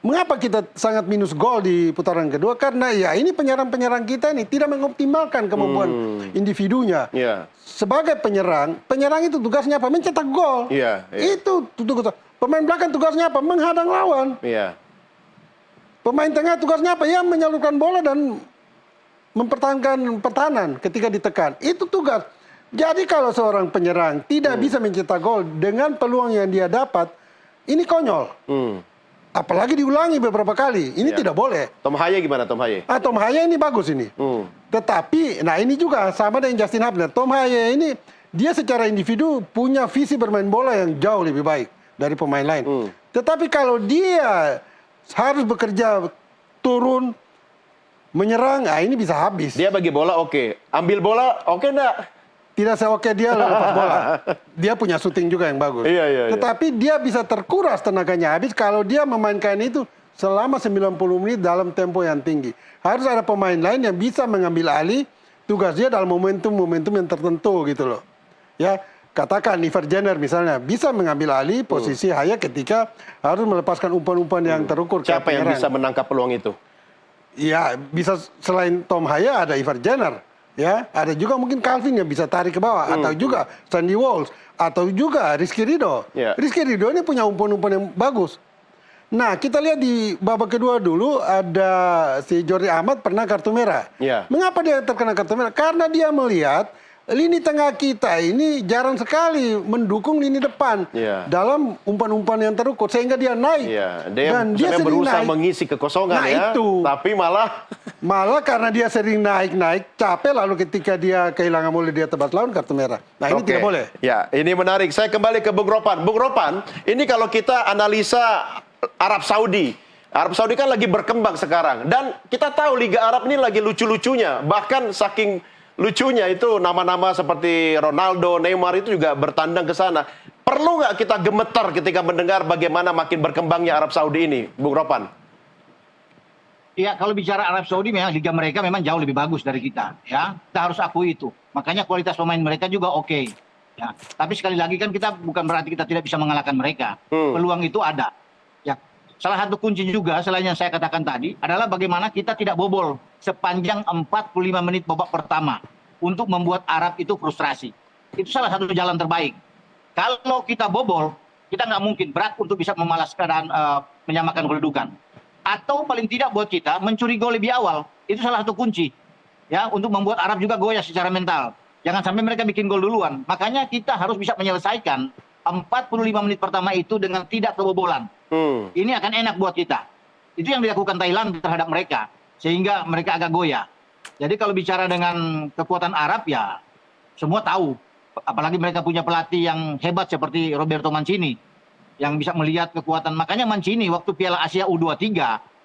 Mengapa kita sangat minus gol di putaran kedua? Karena ya ini penyerang-penyerang kita ini tidak mengoptimalkan kemampuan individunya. Sebagai penyerang itu tugasnya apa? Mencetak gol. Itu tugas. Pemain belakang tugasnya apa? Menghadang lawan. Pemain tengah tugasnya apa? Ya menyalurkan bola dan mempertahankan pertahanan ketika ditekan. Itu tugas. Jadi kalau seorang penyerang tidak bisa mencetak gol dengan peluang yang dia dapat, ini konyol. Apalagi diulangi beberapa kali. Ini tidak boleh. Tom Haye gimana Tom Haye? Tom Haye ini bagus ini. Tetapi, nah ini juga sama dengan Justin Hubner. Tom Haye ini, dia secara individu punya visi bermain bola yang jauh lebih baik dari pemain lain. Tetapi kalau dia harus bekerja turun, menyerang, ini bisa habis. Dia bagi bola oke. Ambil bola oke enggak? Tidak seoke dia lepas bola. Dia punya syuting juga yang bagus. Tetapi dia bisa terkuras tenaganya habis kalau dia memainkan itu selama 90 menit dalam tempo yang tinggi. Harus ada pemain lain yang bisa mengambil alih tugas dia dalam momentum-momentum yang tertentu gitu loh. Ya, katakan Ivar Jenner misalnya bisa mengambil alih posisi Haye ketika harus melepaskan umpan-umpan yang terukur. Siapa yang bisa menangkap peluang itu? Ya, bisa selain Tom Haye ada Ivar Jenner. Ya, ada juga mungkin Calvin yang bisa tarik ke bawah, atau juga Sandy Walsh, atau juga Rizky Ridho. Rizky Ridho ini punya umpan-umpan yang bagus. Nah, kita lihat di babak kedua dulu ada si Jordi Amat pernah kartu merah. Mengapa dia terkena kartu merah? Karena dia melihat lini tengah kita ini jarang sekali mendukung lini depan dalam umpan-umpan yang terukur sehingga dia naik. Dan dia berusaha mengisi kekosongan itu. Tapi malah karena dia sering naik capek lalu ketika dia kehilangan bola dia tebas lawan kartu merah. Nah, ini tidak boleh. Ya, ini menarik. Saya kembali ke Bung Ropan. Bung Ropan, ini kalau kita analisa Arab Saudi. Arab Saudi kan lagi berkembang sekarang dan kita tahu Liga Arab ini lagi lucu-lucunya. Bahkan saking lucunya itu nama-nama seperti Ronaldo, Neymar itu juga bertandang ke sana. Perlu nggak kita gemetar ketika mendengar bagaimana makin berkembangnya Arab Saudi ini, Bung Ropan? Ya, kalau bicara Arab Saudi memang liga mereka memang jauh lebih bagus dari kita, ya. Kita harus akui itu. Makanya kualitas pemain mereka juga oke. Ya. Tapi sekali lagi kan kita bukan berarti kita tidak bisa mengalahkan mereka. Peluang itu ada. Ya. Salah satu kunci juga selain yang saya katakan tadi adalah bagaimana kita tidak bobol sepanjang 45 menit babak pertama untuk membuat Arab itu frustrasi. Itu salah satu jalan terbaik. Kalau kita bobol, kita nggak mungkin berat untuk bisa memalaskan dan menyamakan kedudukan. Atau paling tidak buat kita mencuri gol lebih awal. Itu salah satu kunci. Ya, untuk membuat Arab juga goyah secara mental. Jangan sampai mereka bikin gol duluan. Makanya kita harus bisa menyelesaikan 45 menit pertama itu dengan tidak kebobolan. Ini akan enak buat kita. Itu yang dilakukan Thailand terhadap mereka. Sehingga mereka agak goyah. Jadi kalau bicara dengan kekuatan Arab ya semua tahu. Apalagi mereka punya pelatih yang hebat seperti Roberto Mancini. Yang bisa melihat kekuatan. Makanya Mancini waktu Piala Asia U23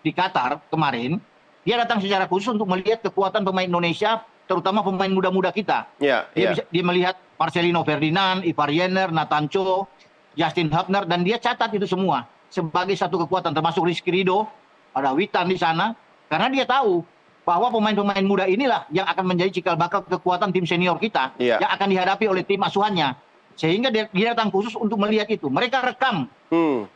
di Qatar kemarin. Dia datang secara khusus untuk melihat kekuatan pemain Indonesia. Terutama pemain muda-muda kita. Dia melihat Marcelino Ferdinand, Ivar Jenner, Nathan Cho, Justin Hubner. Dan dia catat itu semua. Sebagai satu kekuatan. Termasuk Rizky Ridho. Ada Witan di sana. Karena dia tahu bahwa pemain-pemain muda inilah yang akan menjadi cikal bakal kekuatan tim senior kita yang akan dihadapi oleh tim asuhannya. Sehingga dia datang khusus untuk melihat itu. Mereka rekam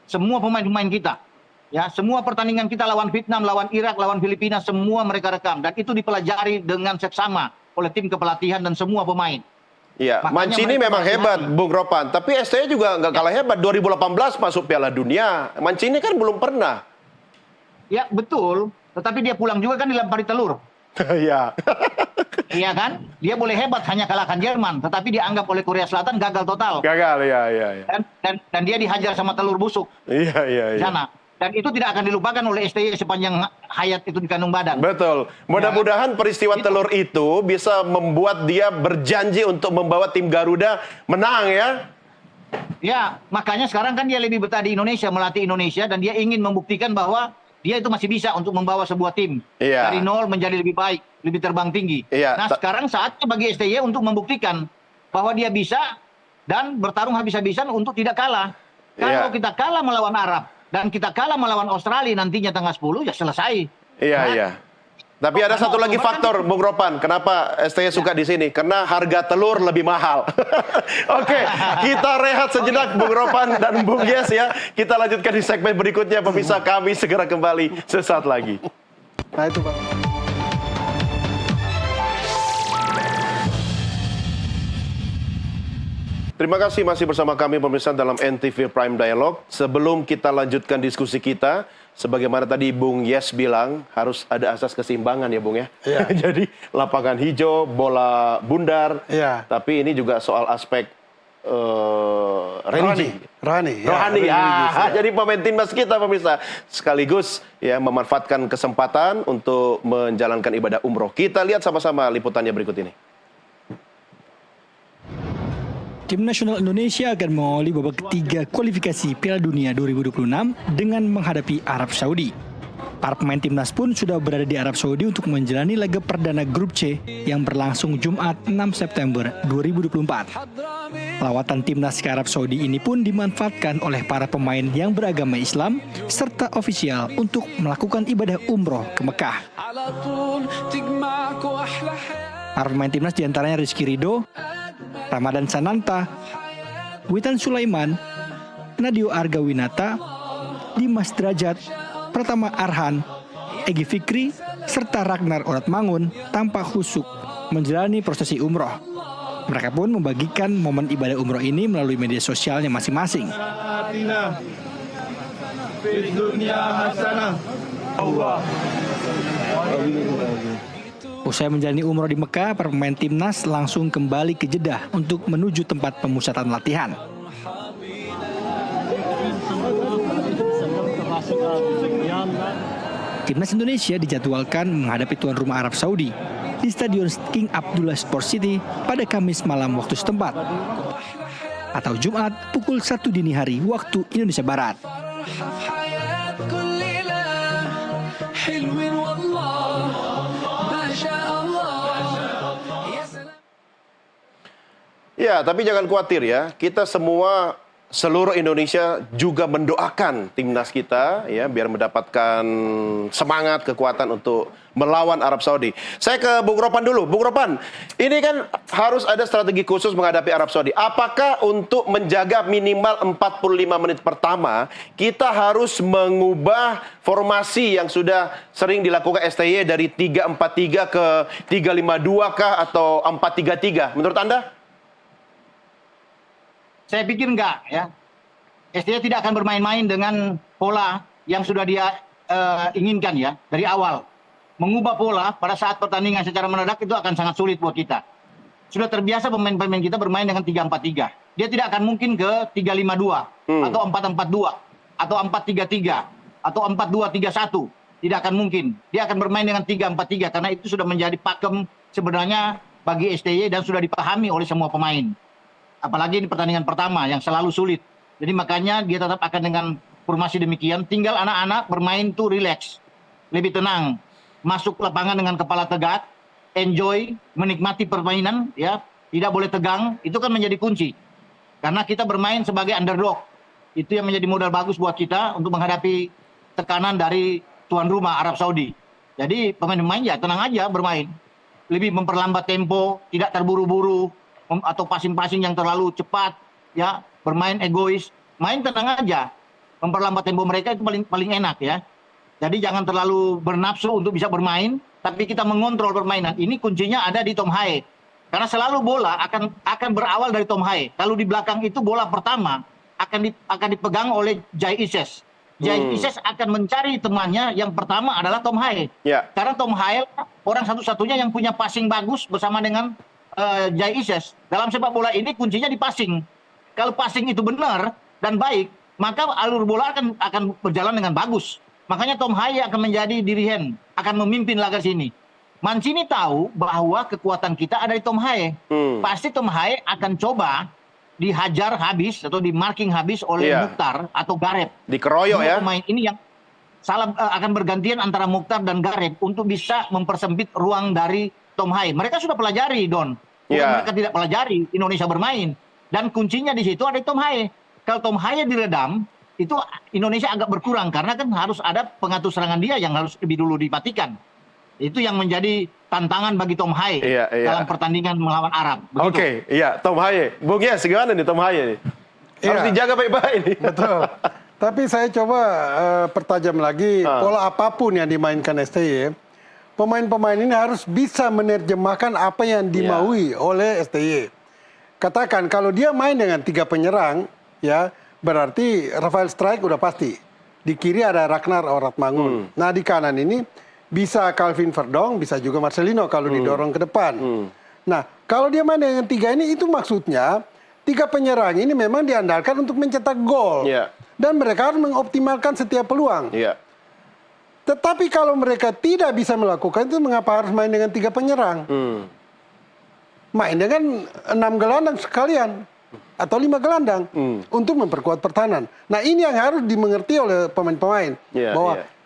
semua pemain-pemain kita. Ya, semua pertandingan kita lawan Vietnam, lawan Irak, lawan Filipina, semua mereka rekam. Dan itu dipelajari dengan seksama oleh tim kepelatihan dan semua pemain. Iya, Mancini memang hebat, Bung Ropan. Tapi STY juga nggak kalah hebat. 2018 masuk Piala Dunia. Mancini kan belum pernah. Ya, betul. Tetapi dia pulang juga kan dilempari telur. Iya. Iya kan? Dia boleh hebat hanya kalahkan Jerman, tetapi dianggap oleh Korea Selatan gagal total. Gagal, ya. Dan dia dihajar sama telur busuk Iya. di sana. Dan itu tidak akan dilupakan oleh STY sepanjang hayat itu di kandung badan. Betul. Mudah-mudahan peristiwa telur itu bisa membuat dia berjanji untuk membawa tim Garuda menang ya. Ya, makanya sekarang kan dia lebih betah di Indonesia, melatih Indonesia, dan dia ingin membuktikan bahwa dia itu masih bisa untuk membawa sebuah tim Iya. dari nol menjadi lebih baik, lebih terbang tinggi. Iya. Nah, sekarang saatnya bagi STY untuk membuktikan bahwa dia bisa dan bertarung habis-habisan untuk tidak kalah. Kalau Iya. kita kalah melawan Arab dan kita kalah melawan Australia nantinya tanggal 10, ya selesai. Iya. Tapi ada satu lagi faktor, Bung Ropan, kenapa STY suka di sini? Karena harga telur lebih mahal. Oke, kita rehat sejenak, Bung Ropan dan Bung Yes ya. Kita lanjutkan di segmen berikutnya, pemirsa. Kami segera kembali sesaat lagi. Nah itu Pak. Terima kasih masih bersama kami pemirsa dalam NTV Prime Dialog. Sebelum kita lanjutkan diskusi kita, sebagaimana tadi Bung Yes bilang, harus ada asas keseimbangan ya Bung ya. Iya. Jadi lapangan hijau, bola bundar, Iya. tapi ini juga soal aspek religi. Rohani. Rohani, religius, ya. jadi pemain timnas kita pemirsa sekaligus ya memanfaatkan kesempatan untuk menjalankan ibadah umroh. Kita lihat sama-sama liputannya berikut ini. Tim nasional Indonesia akan mengawali babak ketiga kualifikasi Piala Dunia 2026 dengan menghadapi Arab Saudi. Para pemain timnas pun sudah berada di Arab Saudi untuk menjalani laga perdana grup C yang berlangsung Jumat 6 September 2024. Lawatan timnas ke Arab Saudi ini pun dimanfaatkan oleh para pemain yang beragama Islam serta ofisial untuk melakukan ibadah umroh ke Mekah. Para pemain timnas diantaranya Rizky Ridho, Ramadan Sananta, Witan Sulaiman, Nadio Argawinata, Dimas Derajat, Pratama Arhan, Egy Fikri, serta Ragnar Oratmangun tampak khusyuk menjalani prosesi umroh. Mereka pun membagikan momen ibadah umroh ini melalui media sosialnya masing-masing. Usai menjalani umroh di Mekah, para pemain timnas langsung kembali ke Jeddah untuk menuju tempat pemusatan latihan. Timnas Indonesia dijadwalkan menghadapi tuan rumah Arab Saudi di Stadion King Abdullah Sport City pada Kamis malam waktu setempat atau Jumat pukul 1 dini hari waktu Indonesia Barat. Ya, tapi jangan khawatir ya. Kita semua, seluruh Indonesia juga mendoakan timnas kita ya biar mendapatkan semangat, kekuatan untuk melawan Arab Saudi. Saya ke Bung Ropan dulu. Bung Ropan, ini kan harus ada strategi khusus menghadapi Arab Saudi. Apakah untuk menjaga minimal 45 menit pertama, kita harus mengubah formasi yang sudah sering dilakukan STY dari 3-4-3 ke 3-5-2 kah atau 4-3-3? Menurut Anda? Saya pikir enggak ya. STY tidak akan bermain-main dengan pola yang sudah dia inginkan ya dari awal. Mengubah pola pada saat pertandingan secara mendadak itu akan sangat sulit buat kita. Sudah terbiasa pemain-pemain kita bermain dengan 3-4-3. Dia tidak akan mungkin ke 3-5-2 atau 4-4-2 atau 4-3-3 atau 4-2-3-1. Tidak akan mungkin. Dia akan bermain dengan 3-4-3 karena itu sudah menjadi pakem sebenarnya bagi STY dan sudah dipahami oleh semua pemain. Apalagi ini pertandingan pertama yang selalu sulit. Jadi makanya dia tetap akan dengan formasi demikian. Tinggal anak-anak bermain tuh relax, lebih tenang, masuk lapangan dengan kepala tegak, enjoy, menikmati permainan, ya, tidak boleh tegang. Itu kan menjadi kunci. Karena kita bermain sebagai underdog. Itu yang menjadi modal bagus buat kita untuk menghadapi tekanan dari tuan rumah Arab Saudi. Jadi pemain-pemain ya tenang aja bermain, lebih memperlambat tempo, tidak terburu-buru atau passing-passing yang terlalu cepat, ya, bermain egois, main tenang aja, memperlambat tempo mereka itu paling enak ya. Jadi jangan terlalu bernafsu untuk bisa bermain, tapi kita mengontrol permainan. Ini kuncinya ada di Tom Hae, karena selalu bola akan berawal dari Tom Hae. Kalau di belakang itu bola pertama akan dipegang oleh Jai Ises. Jai Ises akan mencari temannya. Yang pertama adalah Tom Haye. Ya. Karena Tom Haye orang satu-satunya yang punya passing bagus bersama dengan Jai Ises. Dalam sepak bola ini kuncinya di passing. Kalau passing itu benar dan baik, maka alur bola akan berjalan dengan bagus. Makanya Tom Haye akan menjadi dirigen, akan memimpin laga sini. Mancini tahu bahwa kekuatan kita ada di Tom Haye. Pasti Tom Haye akan coba dihajar habis atau di marking habis oleh Mukhtar atau Gareth. Dikeroyok ya. Pemain ini yang akan bergantian antara Mukhtar dan Gareth untuk bisa mempersempit ruang dari Tom Haye. Mereka sudah pelajari, Don. Bukan mereka tidak pelajari Indonesia bermain. Dan kuncinya di situ ada Tom Haye. Kalau Tom Haye diredam, itu Indonesia agak berkurang karena kan harus ada pengatur serangan dia yang harus lebih dulu dimatikan. Itu yang menjadi tantangan bagi Tom Haye dalam pertandingan melawan Arab. Oke, iya, Tom Haye. Bung Yes, gimana nih Tom Haye? Harus dijaga baik-baik nih. Betul. Tapi saya coba pertajam lagi, pola apapun yang dimainkan STY, pemain-pemain ini harus bisa menerjemahkan apa yang dimaui oleh STY. Katakan kalau dia main dengan 3 penyerang, ya berarti Rafael Strike udah pasti. Di kiri ada Ragnar Oratmangun. Nah di kanan ini bisa Calvin Verdong, bisa juga Marcelino kalau didorong ke depan. Nah, kalau dia main dengan 3 ini, itu maksudnya 3 penyerang ini memang diandalkan untuk mencetak gol. Dan mereka harus mengoptimalkan setiap peluang. Tetapi kalau mereka tidak bisa melakukan itu, mengapa harus main dengan 3 penyerang? Main dengan 6 gelandang sekalian. Atau 5 gelandang. Untuk memperkuat pertahanan. Nah, ini yang harus dimengerti oleh pemain-pemain. Bahwa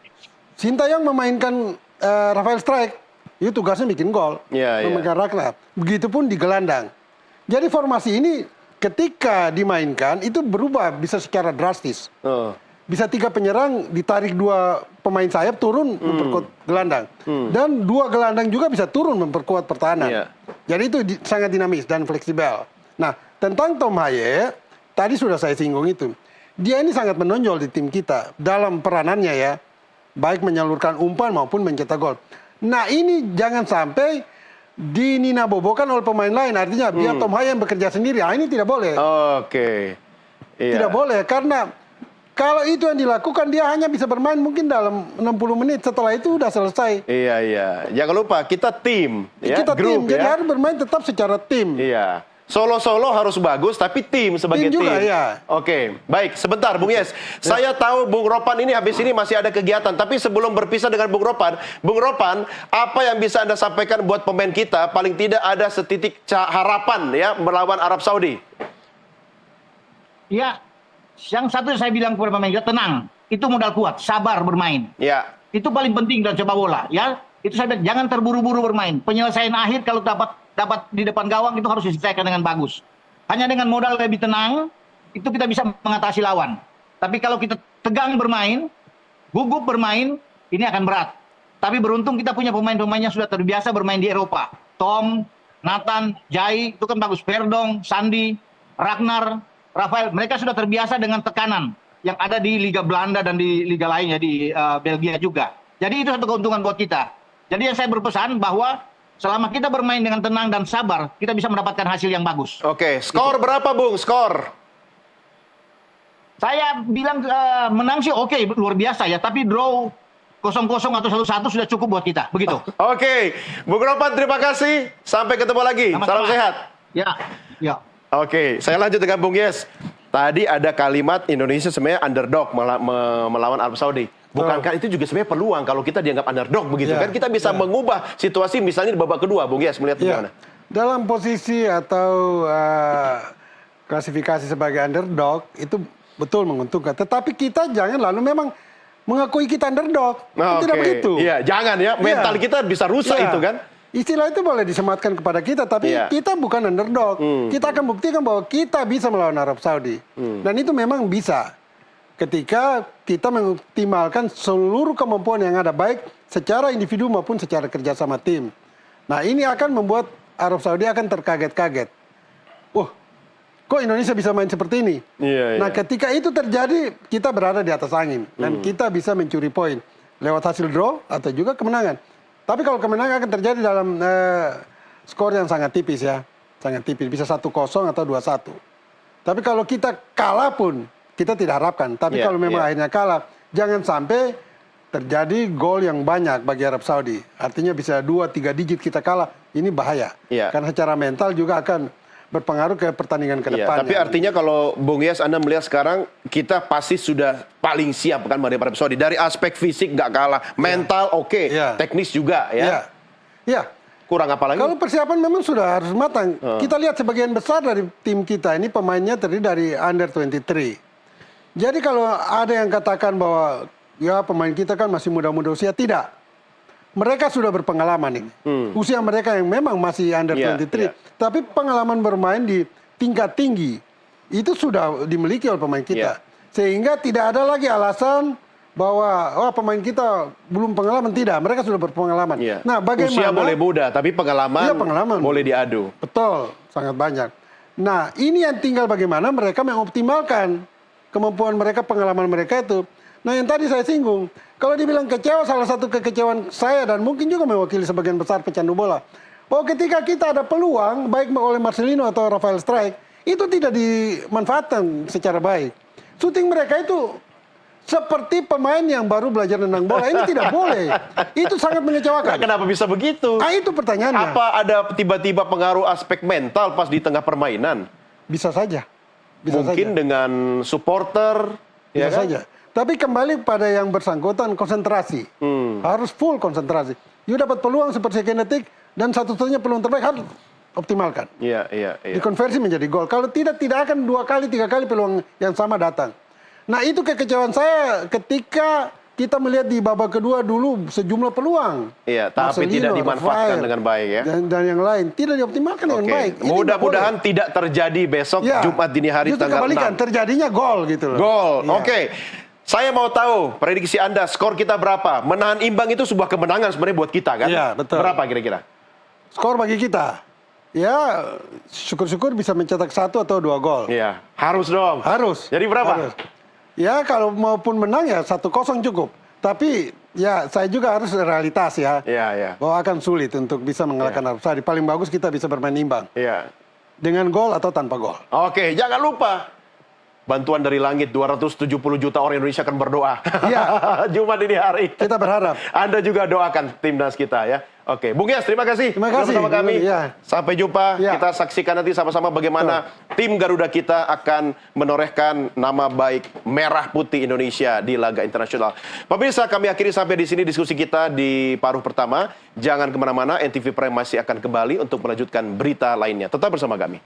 Sintayong memainkan Rafael Strike, itu tugasnya bikin gol, memainkan Ragnar. Begitupun di gelandang. Jadi formasi ini ketika dimainkan itu berubah bisa secara drastis. Bisa 3 penyerang ditarik 2 pemain sayap turun memperkuat gelandang, dan 2 gelandang juga bisa turun memperkuat pertahanan. Jadi itu sangat dinamis dan fleksibel. Nah tentang Tom Haye tadi sudah saya singgung itu. Dia ini sangat menonjol di tim kita dalam peranannya ya. Baik menyalurkan umpan maupun mencetak gol. Nah ini jangan sampai dininabobokan oleh pemain lain. Artinya biar Tom Haye yang bekerja sendiri. Nah, ini tidak boleh. Tidak boleh karena kalau itu yang dilakukan dia hanya bisa bermain mungkin dalam 60 menit. Setelah itu udah selesai. Jangan lupa kita tim. Kita grup, tim. Jadi harus bermain tetap secara tim. Solo-solo harus bagus, tapi tim sebagai tim. Juga, ya. Oke, baik. Sebentar, Bung Yes. Saya tahu Bung Ropan ini habis ini masih ada kegiatan. Tapi sebelum berpisah dengan Bung Ropan, apa yang bisa Anda sampaikan buat pemain kita? Paling tidak ada setitik harapan ya melawan Arab Saudi. Ya, yang satu saya bilang kepada pemain kita, tenang. Itu modal kuat, sabar bermain. Itu paling penting dalam sepak bola. Ya, itu saya bilang, jangan terburu-buru bermain. Penyelesaian akhir kalau dapat di depan gawang itu harus diselesaikan dengan bagus. Hanya dengan modal lebih tenang, itu kita bisa mengatasi lawan. Tapi kalau kita tegang bermain, gugup bermain, ini akan berat. Tapi beruntung kita punya pemain-pemain yang sudah terbiasa bermain di Eropa. Tom, Nathan, Jai, itu kan bagus. Verdong, Sandi, Ragnar, Rafael, mereka sudah terbiasa dengan tekanan yang ada di Liga Belanda dan di Liga lainnya, di Belgia juga. Jadi itu satu keuntungan buat kita. Jadi yang saya berpesan bahwa selama kita bermain dengan tenang dan sabar, kita bisa mendapatkan hasil yang bagus. Oke, skor berapa Bung? Skor? Saya bilang menang sih oke, luar biasa ya. Tapi draw 0-0 atau 1-1 sudah cukup buat kita. Begitu. Oke, Bung Ropan terima kasih. Sampai ketemu lagi. Salam sehat. Ya. Oke, saya lanjut dengan Bung Yes. Tadi ada kalimat Indonesia sebenarnya underdog melawan Arab Saudi. Bukankah itu juga sebenarnya peluang kalau kita dianggap underdog begitu kan? Kita bisa mengubah situasi misalnya di babak kedua, Bung Yes, melihat bagaimana? Dalam posisi atau klasifikasi sebagai underdog itu betul menguntungkan. Tetapi kita jangan lalu memang mengakui kita underdog. Tidak begitu. Iya, jangan ya. Mental kita bisa rusak itu kan. Istilah itu boleh disematkan kepada kita, tapi kita bukan underdog. Kita akan buktikan bahwa kita bisa melawan Arab Saudi. Dan itu memang bisa. Ketika kita mengoptimalkan seluruh kemampuan yang ada, baik secara individu maupun secara kerjasama tim. Nah ini akan membuat Arab Saudi akan terkaget-kaget. Kok Indonesia bisa main seperti ini? Nah ketika itu terjadi, kita berada di atas angin. Dan kita bisa mencuri poin lewat hasil draw atau juga kemenangan. Tapi kalau kemenangan akan terjadi dalam skor yang sangat tipis ya. Sangat tipis, bisa 1-0 atau 2-1. Tapi kalau kita kalah pun, kita tidak harapkan. Tapi kalau memang akhirnya kalah, jangan sampai terjadi gol yang banyak bagi Arab Saudi. Artinya bisa 2-3 digit kita kalah, ini bahaya. Iya. Karena secara mental juga akan berpengaruh ke pertandingan ke Iya, depannya. tapi artinya kalau Bung Yas, Anda melihat sekarang kita pasti sudah paling siap kan menghadapi Arab Saudi. Dari aspek fisik nggak kalah, mental oke, Iya. teknis juga Iya. ya. Iya. Kurang apa lagi? Kalau persiapan memang sudah harus matang. Kita lihat sebagian besar dari tim kita ini pemainnya terdiri dari under 23. Jadi kalau ada yang katakan bahwa ya pemain kita kan masih muda-muda usia, tidak. Mereka sudah berpengalaman ini. Usia mereka yang memang masih under Iya, 23. iya. Tapi pengalaman bermain di tingkat tinggi itu sudah dimiliki oleh pemain kita. Iya. Sehingga tidak ada lagi alasan bahwa pemain kita belum pengalaman. Tidak, mereka sudah berpengalaman. Iya. Nah, bagaimana? Usia boleh muda, tapi pengalaman, Iya, pengalaman. boleh diadu. Betul, sangat banyak. Nah, ini yang tinggal bagaimana mereka mengoptimalkan kemampuan mereka, pengalaman mereka itu. Nah, yang tadi saya singgung, kalau dibilang kecewa, salah satu kekecewaan saya dan mungkin juga mewakili sebagian besar pecandu bola, bahwa ketika kita ada peluang, baik oleh Marcelino atau Rafael Strike, itu tidak dimanfaatkan secara baik. Shooting mereka itu seperti pemain yang baru belajar nendang bola. Ini tidak boleh. Itu sangat mengecewakan. Kenapa bisa begitu? Ah, itu pertanyaannya. Apa ada tiba-tiba pengaruh aspek mental pas di tengah permainan? Bisa saja. Bisa Mungkin saja. dengan supporter, Bisa ya kan? saja. Tapi kembali pada yang bersangkutan, konsentrasi. Harus full konsentrasi. You dapat peluang seperti detik dan satu-satunya peluang terbaik harus optimalkan. Iya, iya, iya. Dikonversi menjadi gol. Kalau tidak akan 2 kali, 3 kali peluang yang sama datang. Nah, itu kekecewaan saya ketika kita melihat di babak kedua dulu sejumlah peluang. Iya, tapi Marcelino, tidak dimanfaatkan Rafael, dengan baik ya. Dan yang lain tidak dioptimalkan dengan Oke. baik. Ini Mudah-mudahan nggak tidak terjadi besok boleh. Ya, Jumat dini hari justru tanggal kebalikan, 6. terjadinya gol gitu loh. Gol. Iya. Oke. Saya mau tahu prediksi Anda, skor kita berapa? Menahan imbang itu sebuah kemenangan sebenarnya buat kita kan? Iya, betul. Berapa kira-kira? Skor bagi kita, ya syukur-syukur bisa mencetak 1 atau 2 gol. Iya, harus dong. Harus. Jadi berapa? Harus. Ya kalau maupun menang ya 1-0 cukup. Tapi ya saya juga harus realitas ya. Iya, iya. Bahwa akan sulit untuk bisa mengalahkan Arab Saudi. Paling bagus kita bisa bermain imbang. Iya. Dengan gol atau tanpa gol. Oke, jangan lupa. Bantuan dari langit, 270 juta orang Indonesia akan berdoa. Iya. Jumat dini hari. Kita berharap. Anda juga doakan timnas kita ya. Oke, Bung Yas, terima kasih. Terima sudah kasih. bersama kami. Iya. Sampai jumpa. Iya. Kita saksikan nanti sama-sama bagaimana tim Garuda kita akan menorehkan nama baik merah putih Indonesia di laga internasional. Pemirsa, kami akhiri sampai di sini diskusi kita di paruh pertama. Jangan kemana-mana, NTV Prime masih akan kembali untuk melanjutkan berita lainnya. Tetap bersama kami.